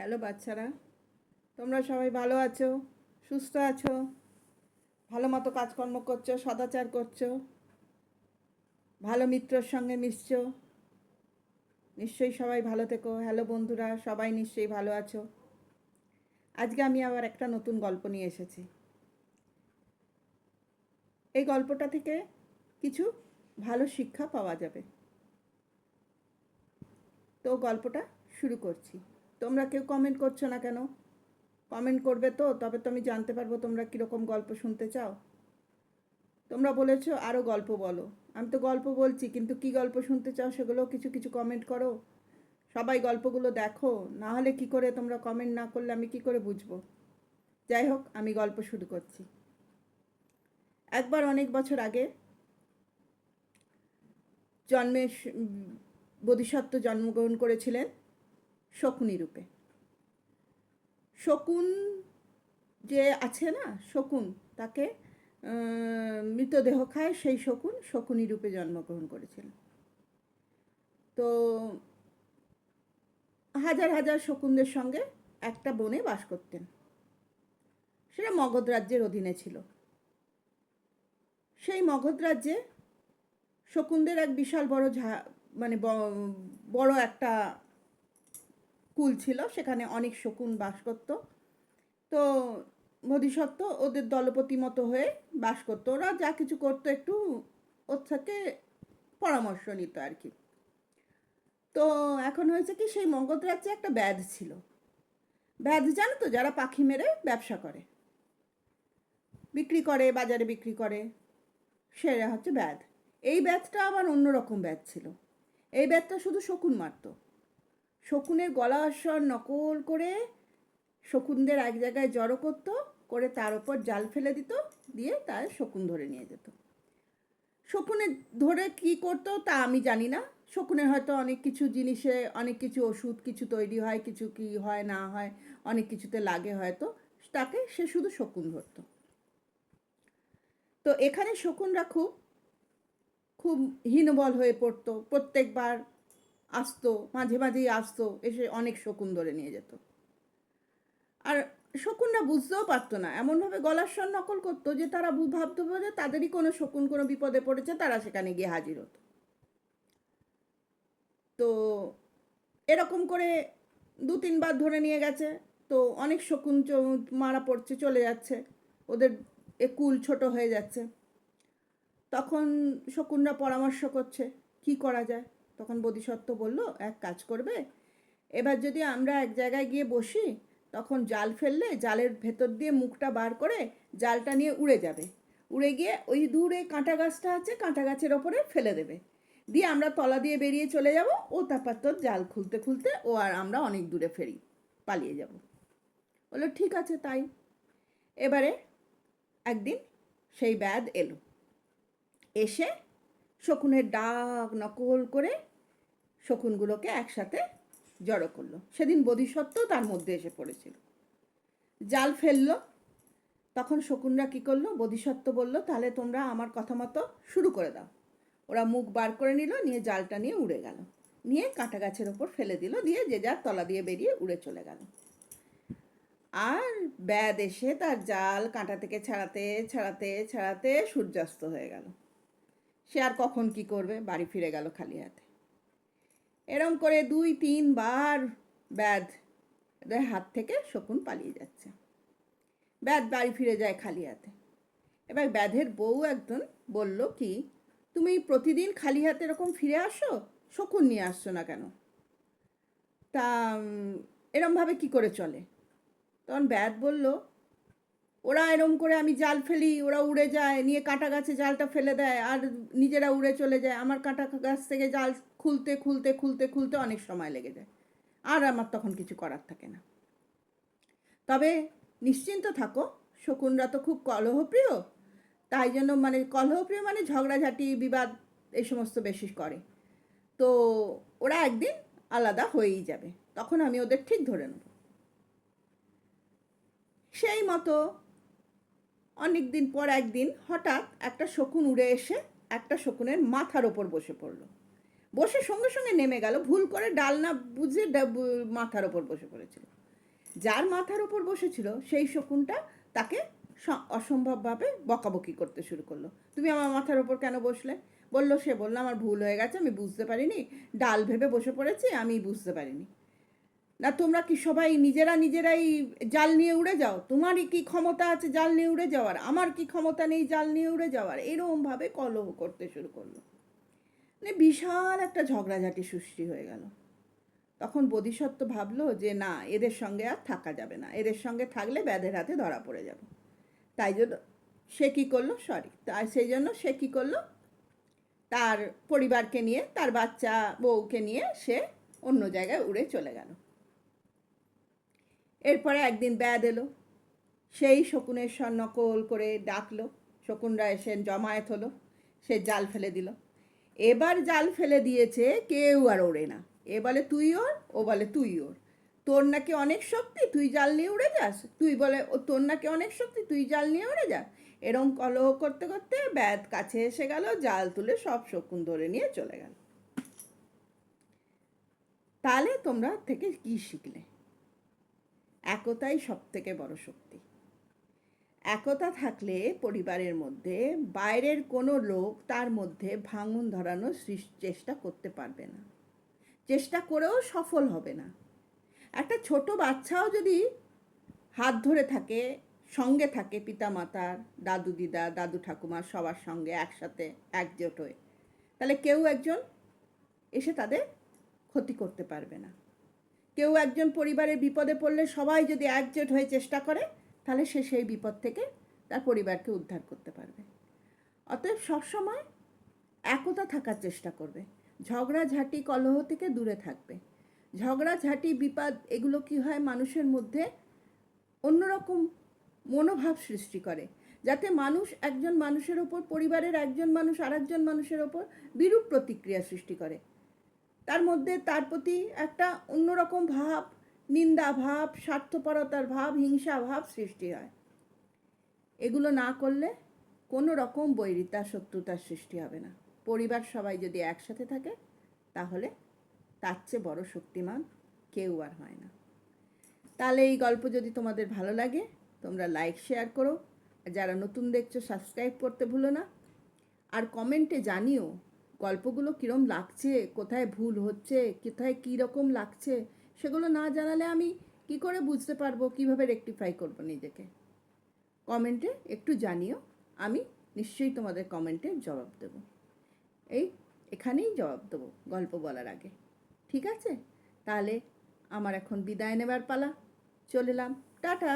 Hello বাচ্চারা, তোমরা সবাই ভালো আছো, সুস্থ আছো, ভালো মতো কাজকর্ম করছো, সদাচার করছো, ভালো মিত্রর সঙ্গে মিশছো? নিশ্চয়ই সবাই ভালো থেকো। হ্যালো বন্ধুরা, সবাই নিশ্চয়ই ভালো আছো। আজকে আমি আবার একটা নতুন গল্প নিয়ে এসেছি। এই গল্পটা থেকে কিছু ভালো শিক্ষা পাওয়া যাবে। তো গল্পটা শুরু করছি। তোমরা কেউ কমেন্ট করছো না কেন? কমেন্ট করবে তো, তবে তো আমি জানতে পারবো তোমরা কীরকম গল্প শুনতে চাও। তোমরা বলেছো আরও গল্প বলো, আমি তো গল্প বলছি, কিন্তু কি গল্প শুনতে চাও সেগুলোও কিছু কিছু কমেন্ট করো। সবাই গল্পগুলো দেখো, না হলে কি করে তোমরা কমেন্ট না করলে আমি কি করে বুঝবো? যাই হোক, আমি গল্প শুরু করছি। একবার অনেক বছর আগে বোধিসত্ত্ব জন্মগ্রহণ করেছিলেন শকুনি রূপে। শকুন যে আছে না, শকুন, তাকে মৃতদেহ খায়, সেই শকুন শকুনি রূপে জন্মগ্রহণ করেছিলেন। তো হাজার হাজার শকুনদের সঙ্গে একটা বনে বাস করতেন। সেটা মগধ রাজ্যের অধীনে ছিল। সেই মগধ রাজ্যে শকুনদের এক বিশাল বড় মানে বড় একটা কুল ছিল, সেখানে অনেক শকুন বাস করত। তো বোধিসত্ত্ব ওদের দলপতি মতো হয়ে বাস করতো। ওরা যা কিছু করতো একটু ওর থেকে পরামর্শ নিত আর কি। তো এখন হয়েছে কি, সেই মগধ রাজ্যে একটা ব্যাধ ছিল। ব্যাধ জানো তো, যারা পাখি মেরে ব্যবসা করে, বিক্রি করে, বাজারে বিক্রি করে, সেটা হচ্ছে ব্যাধ। এই ব্যাধটা আবার অন্যরকম ব্যাধ ছিল। এই ব্যাধটা শুধু শকুন মারত। শকুনের গলা স্বর নকল করে শকুনদের এক জায়গায় জড়ো করত, করে তার ওপর জাল ফেলে দিত, দিয়ে তার শকুন ধরে নিয়ে যেত। শকুনের ধরে কি করতো তা আমি জানি না। শকুনের হয়তো অনেক কিছু জিনিসে অনেক কিছু ওষুধ কিছু তৈরি হয়, কিছু কি হয় না হয়, অনেক কিছুতে লাগে হয়তো, তাকে সে শুধু শকুন ধরত। তো এখানে শকুনরা খুব খুব হীনবল হয়ে পড়তো। প্রত্যেকবার আসতো, মাঝে মাঝেই আসতো, এসে অনেক শকুন ধরে নিয়ে যেত। আর শকুনরা বুঝতেও পারতো না, এমনভাবে গলার স্বর নকল করতো যে তারা ভাবতো যে তাদেরই কোনো শকুন কোনো বিপদে পড়েছে, তারা সেখানে গিয়ে হাজির হতো। তো এরকম করে দু তিনবার ধরে নিয়ে গেছে। তো অনেক শকুন মারা পড়ছে, চলে যাচ্ছে, ওদের কুল ছোট হয়ে যাচ্ছে। তখন শকুনরা পরামর্শ করছে কি করা যায়। তখন বোধিসত্ত্ব বলল, এক কাজ করবে, এবার যদি আমরা এক জায়গায় গিয়ে বসি, তখন জাল ফেললে জালের ভেতর দিয়ে মুখটা বার করে জালটা নিয়ে উড়ে যাবে, উড়ে গিয়ে ওই দূরে কাঁটা গাছটা আছে, কাঁটা গাছের ওপরে ফেলে দেবে, দিয়ে আমরা তলা দিয়ে বেরিয়ে চলে যাব, ও তারপর তোর জাল খুলতে খুলতে ও আর আমরা অনেক দূরে পালিয়ে যাব। বললো ঠিক আছে তাই। এবারে একদিন সেই ব্যাধ এলো, এসে শকুনের ডাক নকল করে শকুনগুলোকে একসাথে জড়ো করলো। সেদিন বোধিসত্ত্ব তার মধ্যে এসে পড়েছিল, জাল ফেললো। তখন শকুনরা কি করলো, বোধিসত্ত্ব বলল তাহলে তোমরা আমার কথা মতো শুরু করে দাও। ওরা মুখ বার করে নিল, নিয়ে জালটা নিয়ে উড়ে গেল, নিয়ে কাঁটা গাছের ওপর ফেলে দিল, দিয়ে যে যার তলা দিয়ে বেরিয়ে উড়ে চলে গেল। আর ব্যাধ এসে তার জাল কাঁটা থেকে ছাড়াতে ছাড়াতে ছাড়াতে সূর্যাস্ত হয়ে গেল। সে আর কখন কি করবে, বাড়ি ফিরে গেল খালি হাতে। এরম করে 2-3 বার ব্যাধ এদের হাত থেকে শকুন পালিয়ে যাচ্ছে। ব্যাধ বাড়ি ফিরে যায় খালি হাতে। এবার ব্যাধের বউ একজন বলল কি, তুমি প্রতিদিন খালি হাতে এরকম ফিরে আসো, শকুন নিয়ে আসছো না কেন? তা এরমভাবে কি করে চলে? তখন ব্যাধ বলল, ওরা এরম করে আমি জাল ফেলি, ওরা উড়ে যায়, নিয়ে কাঁটা গাছে জালটা ফেলে দেয় আর নিজেরা উড়ে চলে যায়। আমার কাঁটা গাছ থেকে জাল খুলতে খুলতে খুলতে খুলতে অনেক সময় লেগে যায়, আর আমার তখন কিছু করার থাকে না। তবে নিশ্চিন্ত থাকো, শকুনরা তো খুব কলহপ্রিয়, তাই জন্য মানে কলহপ্রিয় মানে ঝগড়াঝাটি বিবাদ এই সমস্ত বেশি করে। তো ওরা একদিন আলাদা হয়েই যাবে, তখন আমি ওদের ঠিক ধরে নেব। সেই মতো অনেক দিন পর একদিন হঠাৎ একটা শকুন উড়ে এসে একটা শকুনের মাথার ওপর বসে পড়লো। বসে সঙ্গে সঙ্গে নেমে গেল, ভুল করে ডাল না বুঝে মাথার ওপর বসে পড়েছিল। যার মাথার উপর বসেছিল সেই শকুনটা তাকে অসম্ভবভাবে বকাবকি করতে শুরু করলো। তুমি আমার মাথার উপর কেন বসলে? সে বললো আমার ভুল হয়ে গেছে, আমি বুঝতে পারিনি, ডাল ভেবে বসে পড়েছি, আমি বুঝতে পারিনি। না তোমরা কি সবাই নিজেরাই জাল নিয়ে উড়ে যাও? তোমারই কি ক্ষমতা আছে জাল নিয়ে উড়ে যাওয়ার? আমার কি ক্ষমতা নেই জাল নিয়ে উড়ে যাওয়ার? এরকমভাবে কলহ করতে শুরু করলো। মানে বিশাল একটা ঝগড়াঝাটি সৃষ্টি হয়ে গেল। তখন বোধিসত্ত্ব ভাবলো যে না, এদের সঙ্গে আর থাকা যাবে না, এদের সঙ্গে থাকলে ব্যাধের হাতে ধরা পড়ে যাবে। তাই জন্য সে কী করলো, সেই জন্য সে কী করলো, তার পরিবারকে নিয়ে, তার বাচ্চা বউকে নিয়ে সে অন্য জায়গায় উড়ে চলে গেল। এরপরে একদিন ব্যাধ এলো, সেই শকুনের নকল করে ডাকলো, শকুনরা এসে জমায়েত হলো, সে জাল ফেলে দিল। এবার জাল ফেলে দিয়েছে, কেউ আর ওড়ে না। এ বলে তুই ওর, ও বলে তুই ওর। তোর নাকি অনেক শক্তি, তুই জাল নিয়ে উড়ে যাস। তুই বলে ও তোর নাকি অনেক শক্তি, তুই জাল নিয়ে উড়ে যা। এরম কলহ করতে করতে ব্যাধ কাছে এসে গেল, জাল তুলে সব শকুন ধরে নিয়ে চলে গেল। তাহলে তোমরা থেকে কি শিখলে? একতাই সব থেকে বড় শক্তি। একতা থাকলে পরিবারের মধ্যে বাইরের কোনো লোক তার মধ্যে ভাঙন ধরানোর চেষ্টা করতে পারবে না, চেষ্টা করেও সফল হবে না। একটা ছোট বাচ্চাও যদি হাত ধরে থাকে, সঙ্গে থাকে পিতামাতার, দাদু দিদা, দাদু ঠাকুমার সবার সঙ্গে একসাথে একজোট হয়ে, তাহলে কেউ একজন এসে তাদের ক্ষতি করতে পারবে না। কেউ একজন পরিবারের বিপদে পড়লে সবাই যদি একজোট হয়ে চেষ্টা করে, তাহলে সে সেই বিপদ থেকে তার পরিবারকে উদ্ধার করতে পারবে। অতএব সবসময় একতা থাকার চেষ্টা করবে, ঝগড়াঝাঁটি কলহ থেকে দূরে থাকবে। ঝগড়াঝাঁটি বিপদ এগুলো কি হয়, মানুষের মধ্যে অন্যরকম মনোভাব সৃষ্টি করে, যাতে মানুষ একজন মানুষের ওপর, পরিবারের একজন মানুষ আর একজন মানুষের ওপর বিরূপ প্রতিক্রিয়া সৃষ্টি করে। তার মধ্যে তার প্রতি একটা অন্যরকম ভাব, নিন্দা ভাব, স্বার্থপরতার ভাব, হিংসা ভাব সৃষ্টি হয়। এগুলো না করলে কোনো রকম বৈরিতা, শত্রুতার সৃষ্টি হবে না। পরিবার সবাই যদি একসাথে থাকে, তাহলে তার চেয়ে বড় শক্তিমান কেউ আর হয় না। তাহলে এই গল্প যদি তোমাদের ভালো লাগে, তোমরা লাইক শেয়ার করো, যারা নতুন দেখছো সাবস্ক্রাইব করতে ভুলো না। আর কমেন্টে জানিও গল্পগুলো কীরকম লাগছে, কোথায় ভুল হচ্ছে, কোথায় কী রকম লাগছে। সেগুলো না জানালে আমি কি করে বুঝতে পারবো কীভাবে রেকটিফাই করবো নিজেকে? কমেন্টে একটু জানিও, আমি নিশ্চয়ই তোমাদের কমেন্টের জবাব দেবো। এখানেই জবাব দেবো গল্প বলার আগে। ঠিক আছে? তাহলে আমার এখন বিদায় নেবার পালা, চলে এলাম, টাটা।